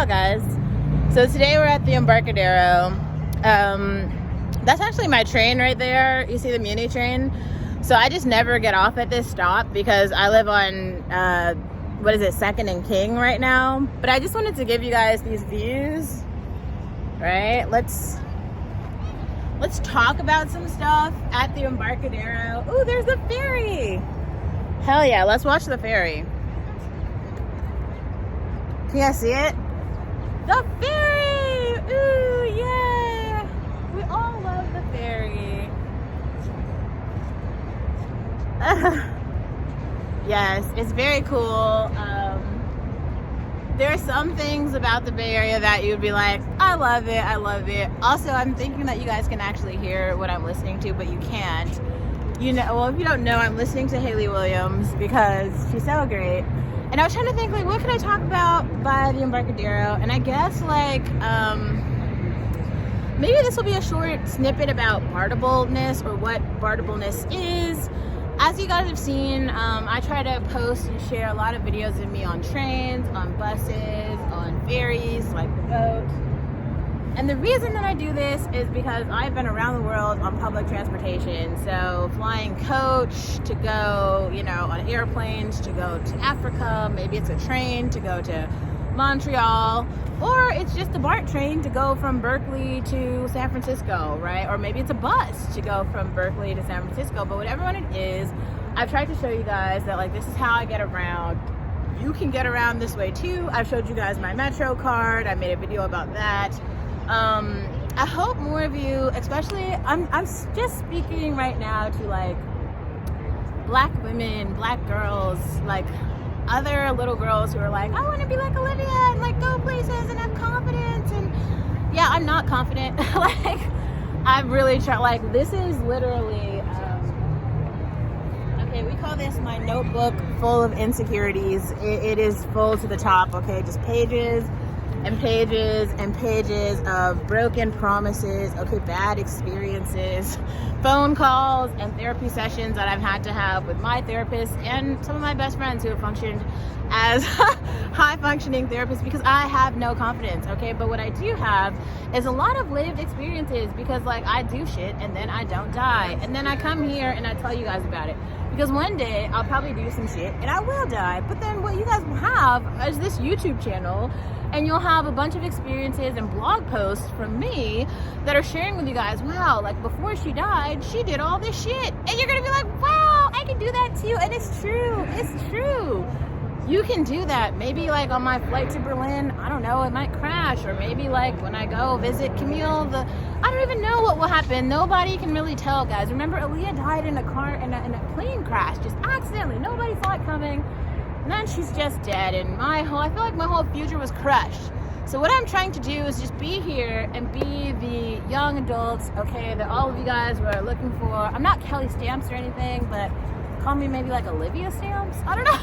y'all guys. So today we're at the embarcadero. That's actually my train right there. You see the Muni train? So I just never get off at this stop because I live on, 2nd and King right now. But I just wanted to give you guys these views, right? Let's talk about some stuff at the embarcadero. Ooh, there's the ferry. Hell yeah, let's watch the ferry. Can you guys see it? The ferry! Ooh, yeah! We all love the ferry. Yes, it's very cool. There are some things about the Bay Area that you'd be like, I love it, I love it. Also, I'm thinking that you guys can actually hear what I'm listening to, but you can't. You know, well, if you don't know, I'm listening to Hayley Williams because she's so great. And I was trying to think, like, what can I talk about by the embarcadero? And I guess, like, maybe this will be a short snippet about Bartableness or what Bartableness is. As you guys have seen, I try to post and share a lot of videos of me on trains, on buses, on ferries, like the boat. And the reason that I do this is because I've been around the world on public transportation. So flying coach to go, you know, on airplanes to go to Africa. Maybe it's a train to go to Montreal. Or it's just a BART train to go from Berkeley to San Francisco, right? Or maybe it's a bus to go from Berkeley to San Francisco. But whatever one it is, I've tried to show you guys that, like, this is how I get around. You can get around this way too. I've showed you guys my Metro card. I made a video about that. I hope more of you, especially, I'm just speaking right now to, like, black women, black girls, like other little girls who are like, I want to be like Alivia and, like, go places and have confidence. And yeah, I'm not confident. Like, I've really tried. Like, this is literally, okay, we call this my notebook full of insecurities. It is full to the top. Okay, just pages and pages and pages of broken promises, okay, bad experiences, phone calls, and therapy sessions that I've had to have with my therapist and some of my best friends who have functioned as high-functioning therapists because I have no confidence, okay? But what I do have is a lot of lived experiences because, like, I do shit and then I don't die. And then I come here and I tell you guys about it. Because one day I'll probably do some shit and I will die. But then what you guys will have is this YouTube channel, and you'll have a bunch of experiences and blog posts from me that are sharing with you guys, wow, like, before she died, she did all this shit. And you're gonna be like, wow, I can do that too. And it's true. You can do that. Maybe, like, on my flight to Berlin, I don't know, it might crash. Or maybe, like, when I go visit Camille, I don't even know what will happen. Nobody can really tell, guys. Remember, Aaliyah died in a plane crash, just accidentally. Nobody saw it coming. And then she's just dead, and I feel like my whole future was crushed. So what I'm trying to do is just be here and be the young adults, okay, that all of you guys were looking for. I'm not Kelly Stamps or anything, but call me maybe like Alivia Stamps. I don't know.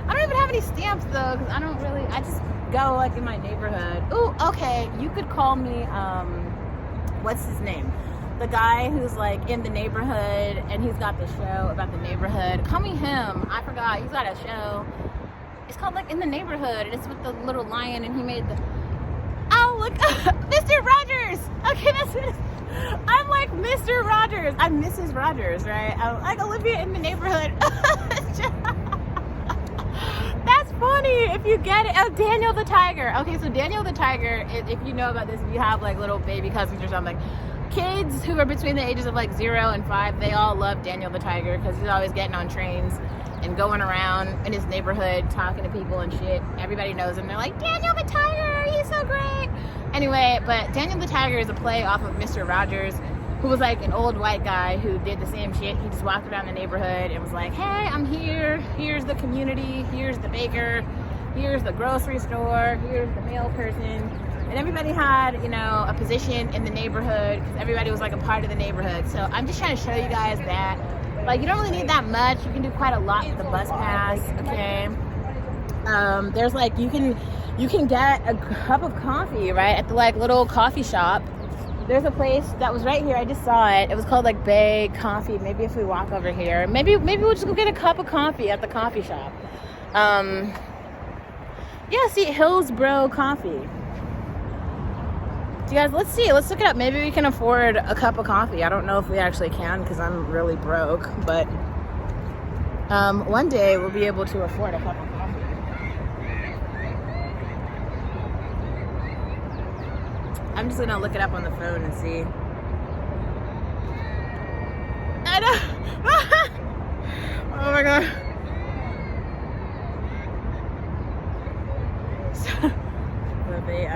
I don't even have any stamps though, because I just go, like, in my neighborhood. Ooh, okay, you could call me, what's his name? The guy who's, like, in the neighborhood and he's got the show about the neighborhood. Call me him. I forgot. He's got a show. It's called, like, In the Neighborhood, and it's with the little lion, and he made the... Oh, look. Mr. Rogers. Okay, that's it. I'm like Mr. Rogers. I'm Mrs. Rogers, right? I'm like Alivia in the Neighborhood. That's funny if you get it. Oh, Daniel the Tiger. Okay, so Daniel the Tiger, if you know about this, if you have, like, little baby cousins or something, kids who are between the ages of, like, 0 and 5, they all love Daniel the Tiger because he's always getting on trains and going around in his neighborhood talking to people and shit. Everybody knows him. They're like, Daniel the Tiger, he's so great. Anyway, but Daniel the Tiger is a play off of Mr. Rogers, who was, like, an old white guy who did the same shit. He just walked around the neighborhood and was like, hey, I'm here. Here's the community. Here's the baker. Here's the grocery store. Here's the mail person. And everybody had, you know, a position in the neighborhood because everybody was, like, a part of the neighborhood. So I'm just trying to show you guys that, like, you don't really need that much. You can do quite a lot with the bus pass, okay? There's, like, you can get a cup of coffee, right, at the, like, little coffee shop. There's a place that was right here. I just saw it. It was called, like, Bay Coffee. Maybe if we walk over here, maybe we'll just go get a cup of coffee at the coffee shop. Yeah, see, Hillsboro Coffee. Do you guys, let's see, let's look it up. Maybe we can afford a cup of coffee. I don't know if we actually can because I'm really broke, but one day we'll be able to afford a cup of coffee. I'm just gonna look it up on the phone and see. I know. Oh my god. So they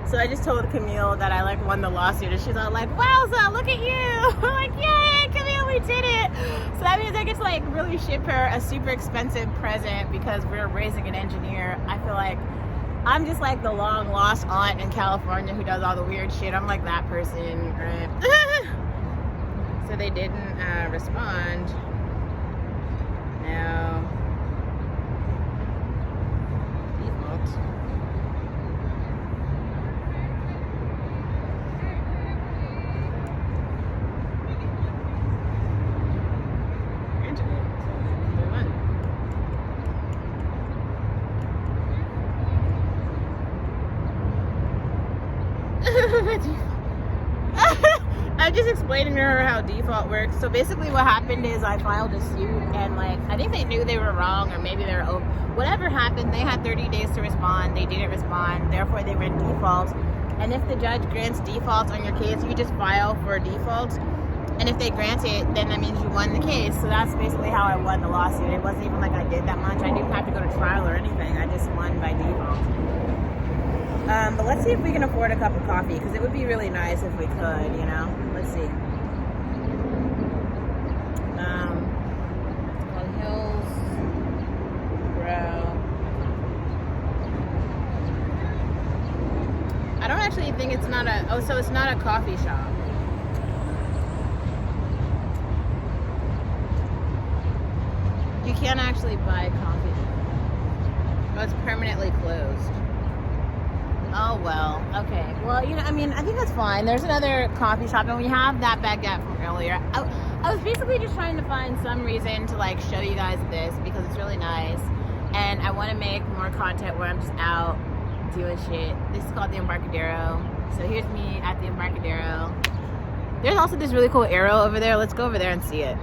so I just told Camille that I like won the lawsuit, and she's all like, "Wowza, look at you!" I'm like, "Yay, Camille, we did it!" So that means I get to like really ship her a super expensive present because we're raising an engineer. I feel like I'm just like the long lost aunt in California who does all the weird shit. I'm like that person, right? So they didn't respond. No. Default. I'm just explaining to her how default works. So basically what happened is I filed a suit, and like I think they knew they were wrong, or maybe they were over. Whatever happened, they had 30 days to respond. They didn't respond, therefore they were in default. And if the judge grants default on your case, you just file for default. And if they grant it, then that means you won the case. So that's basically how I won the lawsuit. It wasn't even like I did that much. I didn't have to go to trial or anything. I just won by default. But let's see if we can afford a cup of coffee, because it would be really nice if we could, you know? Let's see. It's called Hillsboro. I don't actually think it's not a, oh, so it's not a coffee shop. You can't actually buy coffee. Oh, it's permanently closed. Oh, well, okay. Well, you know, I mean, I think that's fine. There's another coffee shop, and we have that baguette from earlier. I was basically just trying to find some reason to, like, show you guys this, because it's really nice, and I want to make more content where I'm just out doing shit. This is called the Embarcadero. So here's me at the Embarcadero. There's also this really cool arrow over there. Let's go over there and see it.